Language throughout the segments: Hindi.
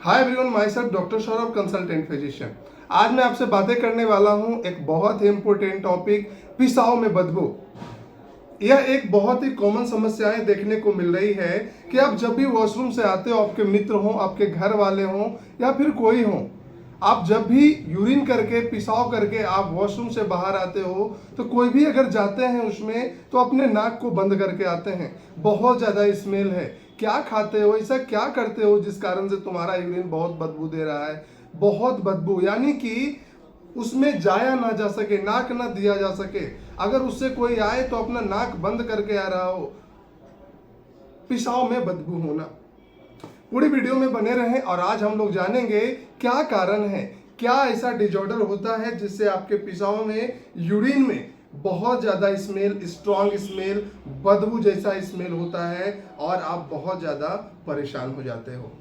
Hi everyone, my self doctor Saurabh, consultant physician. आज मैं आपसे बातें करने वाला हूं एक बहुत ही इंपॉर्टेंट टॉपिक, पेशाब में बदबू। यह एक बहुत ही कॉमन समस्याएं देखने को मिल रही है कि आप जब भी वॉशरूम से आते हो, आपके मित्र हो, आपके घर वाले हो या फिर कोई हो, आप जब भी यूरिन करके पेशाब करके आप वॉशरूम से बाहर आते हो तो कोई भी अगर जाते हैं उसमें तो अपने नाक को बंद करके आते हैं। बहुत ज़्यादा स्मेल है। क्या खाते हो, ऐसा क्या करते हो जिस कारण से तुम्हारा यूरिन बहुत बदबू दे रहा है? बहुत बदबू, यानी कि उसमें जाया ना जा सके, नाक ना दिया जा सके। अगर उससे कोई आए तो अपना नाक बंद करके आ रहा हो। पेशाब में बदबू होना। पूरी वीडियो में बने रहें और आज हम लोग जानेंगे क्या कारण है, क्या ऐसा डिजॉर्डर होता है जिससे आपके पेशाब में, यूरिन में बहुत ज़्यादा स्मेल, स्ट्रॉन्ग स्मेल, बदबू जैसा स्मेल होता है और आप बहुत ज़्यादा परेशान हो जाते हो।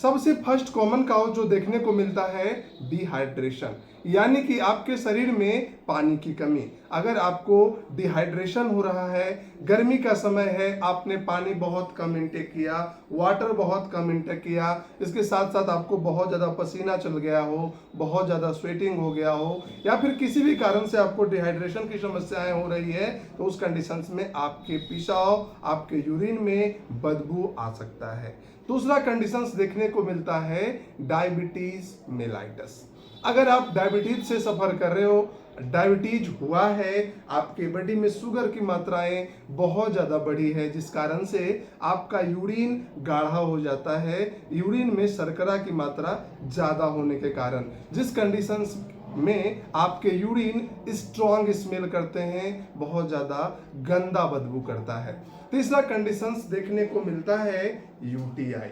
सबसे फर्स्ट कॉमन काउज जो देखने को मिलता है डिहाइड्रेशन, यानी कि आपके शरीर में पानी की कमी। अगर आपको डिहाइड्रेशन हो रहा है, गर्मी का समय है, आपने पानी बहुत कम इंटेक किया, वाटर बहुत कम इंटेक किया, इसके साथ साथ आपको बहुत ज़्यादा पसीना चल गया हो, बहुत ज़्यादा स्वेटिंग हो गया हो, या फिर किसी भी कारण से आपको डिहाइड्रेशन की समस्याएं हो रही है, तो उस कंडीशंस में आपके पेशाब, आपके यूरिन में बदबू आ सकता है। दूसरा कंडीशंस देखने को मिलता है डायबिटीज मेलाइटस। अगर आप डायबिटीज से सफर कर रहे हो, डायबिटीज हुआ है, आपके बॉडी में शुगर की मात्राएं बहुत ज़्यादा बढ़ी है, जिस कारण से आपका यूरिन गाढ़ा हो जाता है, यूरिन में शर्करा की मात्रा ज़्यादा होने के कारण, जिस कंडीशंस में आपके यूरिन स्ट्रॉन्ग स्मेल करते हैं, बहुत ज़्यादा गंदा बदबू करता है। तीसरा कंडीशंस देखने को मिलता है यूटीआई।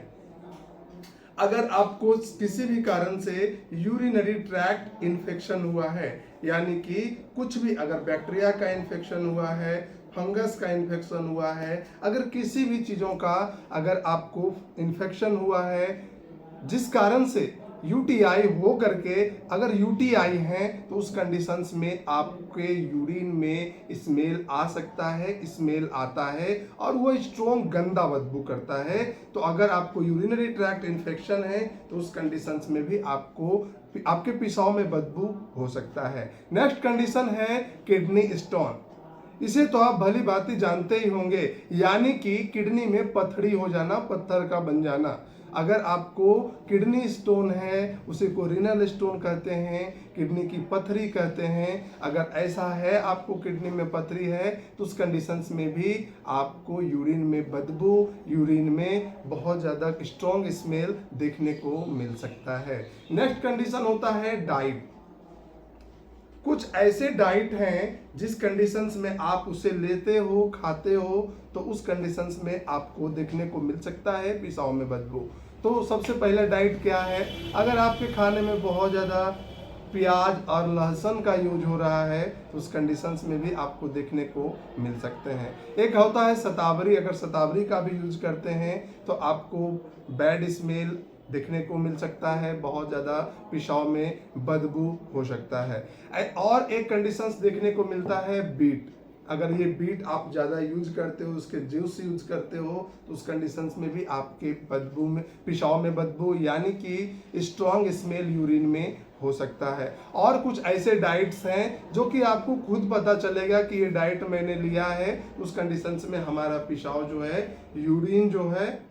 अगर आपको किसी भी कारण से यूरिनरी ट्रैक्ट इन्फेक्शन हुआ है, यानी कि कुछ भी, अगर बैक्टीरिया का इन्फेक्शन हुआ है, फंगस का इन्फेक्शन हुआ है, अगर किसी भी चीज़ों का अगर आपको इन्फेक्शन हुआ है जिस कारण से यूटीआई हो करके, अगर यूटीआई है तो उस कंडीशंस में आपके यूरिन में स्मेल आ सकता है, स्मेल आता है और वो स्ट्रॉन्ग गंदा बदबू करता है। तो अगर आपको यूरिनरी ट्रैक्ट इन्फेक्शन है तो उस कंडीशंस में भी आपको आपके पेशाब में बदबू हो सकता है। नेक्स्ट कंडीशन है किडनी स्टोन। इसे तो आप भली भांति जानते ही होंगे, यानी कि किडनी में पथरी हो जाना, पत्थर का बन जाना। अगर आपको किडनी स्टोन है, उसे को रीनल स्टोन कहते हैं, किडनी की पथरी कहते हैं। अगर ऐसा है, आपको किडनी में पथरी है, तो उस कंडीशंस में भी आपको यूरिन में बदबू, यूरिन में बहुत ज़्यादा स्ट्रॉन्ग स्मेल देखने को मिल सकता है। नेक्स्ट कंडीशन होता है डाइट। कुछ ऐसे डाइट हैं जिस कंडीशंस में आप उसे लेते हो, खाते हो, तो उस कंडीशंस में आपको देखने को मिल सकता है पेशाब में बदबू। तो सबसे पहला डाइट क्या है? अगर आपके खाने में बहुत ज़्यादा प्याज और लहसुन का यूज हो रहा है तो उस कंडीशंस में भी आपको देखने को मिल सकते हैं। एक होता है शतावरी। अगर शतावरी का भी यूज करते हैं तो आपको बैड स्मेल देखने को मिल सकता है, बहुत ज़्यादा पेशाब में बदबू हो सकता है। और एक कंडीशंस देखने को मिलता है बीट। अगर ये बीट आप ज़्यादा यूज करते हो, उसके जूस यूज करते हो, तो उस कंडीशंस में भी आपके बदबू में, पेशाब में बदबू, यानी कि स्ट्रॉन्ग स्मेल यूरिन में हो सकता है। और कुछ ऐसे डाइट्स हैं जो कि आपको खुद पता चलेगा कि ये डाइट मैंने लिया है, उस कंडीशंस में हमारा पेशाब जो है, यूरिन जो है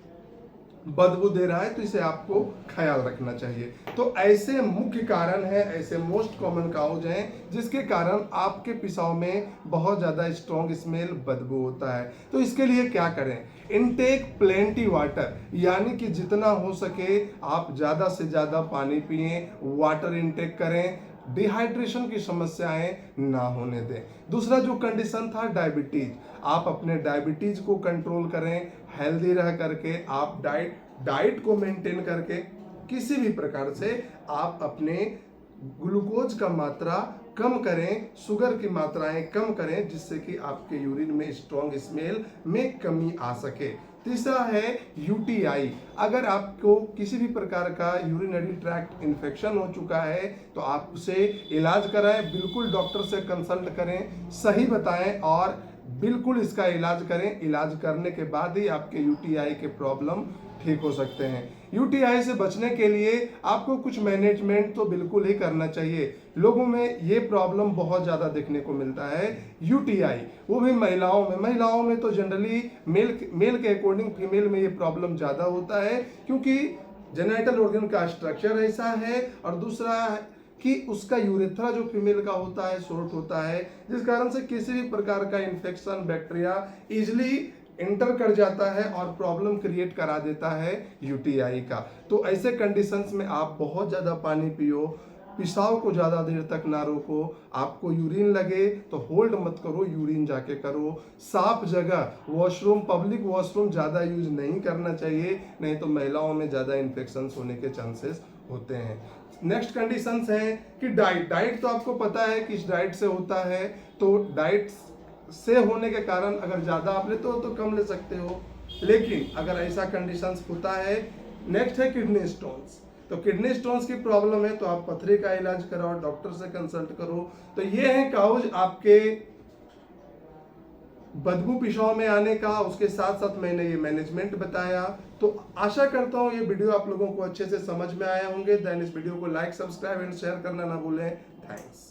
बदबू दे रहा है, तो इसे आपको ख्याल रखना चाहिए। तो ऐसे मुख्य कारण है, ऐसे मोस्ट कॉमन काउज हैं जिसके कारण आपके पेशाब में बहुत ज़्यादा स्ट्रॉन्ग स्मेल, बदबू होता है। तो इसके लिए क्या करें? इनटेक प्लेंटी वाटर, यानी कि जितना हो सके आप ज़्यादा से ज़्यादा पानी पिएं, वाटर इनटेक करें, डिहाइड्रेशन की समस्याएं ना होने दें। दूसरा जो कंडीशन था डायबिटीज, आप अपने डायबिटीज को कंट्रोल करें, हेल्दी रह करके आप डाइट को मेंटेन करके किसी भी प्रकार से आप अपने ग्लूकोज का मात्रा कम करें, शुगर की मात्राएं कम करें, जिससे कि आपके यूरिन में स्ट्रॉन्ग स्मेल में कमी आ सके। तीसरा है यूटीआई। अगर आपको किसी भी प्रकार का यूरिनरी ट्रैक्ट इन्फेक्शन हो चुका है तो आप उसे इलाज कराएं, बिल्कुल डॉक्टर से कंसल्ट करें, सही बताएं और बिल्कुल इसका इलाज करें। इलाज करने के बाद ही आपके यूटीआई के प्रॉब्लम ठीक हो सकते हैं। यूटीआई से बचने के लिए आपको कुछ मैनेजमेंट तो बिल्कुल ही करना चाहिए। लोगों में ये प्रॉब्लम बहुत ज़्यादा देखने को मिलता है यूटीआई, वो भी महिलाओं में तो जनरली मेल के अकॉर्डिंग फीमेल में ये प्रॉब्लम ज़्यादा होता है, क्योंकि जेनिटल ऑर्गन का स्ट्रक्चर ऐसा है, और दूसरा कि उसका यूरेथ्रा जो फीमेल का होता है शॉर्ट होता है, जिस कारण से किसी भी प्रकार का इन्फेक्शन बैक्टीरिया इजिली एंटर कर जाता है और प्रॉब्लम क्रिएट करा देता है यूटीआई का। तो ऐसे कंडीशंस में आप बहुत ज़्यादा पानी पियो, पेशाब को ज़्यादा देर तक ना रोको, आपको यूरिन लगे तो होल्ड मत करो, यूरिन जाके करो। साफ जगह वॉशरूम, पब्लिक वॉशरूम ज़्यादा यूज नहीं करना चाहिए, नहीं तो महिलाओं में ज़्यादा इन्फेक्शंस होने के चांसेस होते हैं। नेक्स्ट कंडीशंस हैं कि डाइट तो आपको पता है कि इस डाइट से होता है, तो डाइट से होने के कारण अगर ज़्यादा आप लेते हो तो कम ले सकते हो, लेकिन अगर ऐसा कंडीशंस होता है। नेक्स्ट है किडनी स्टोन्स, तो किडनी स्टोन्स की प्रॉब्लम है तो आप पथरी का इलाज कराओ, डॉक्टर से कंसल्ट करो। तो ये है काउज आपके बदबू पेशाब में आने का, उसके साथ साथ मैंने ये मैनेजमेंट बताया। तो आशा करता हूँ ये वीडियो आप लोगों को अच्छे से समझ में आया होंगे। देन इस वीडियो को लाइक, सब्सक्राइब एंड शेयर करना ना भूलें। थैंक्स।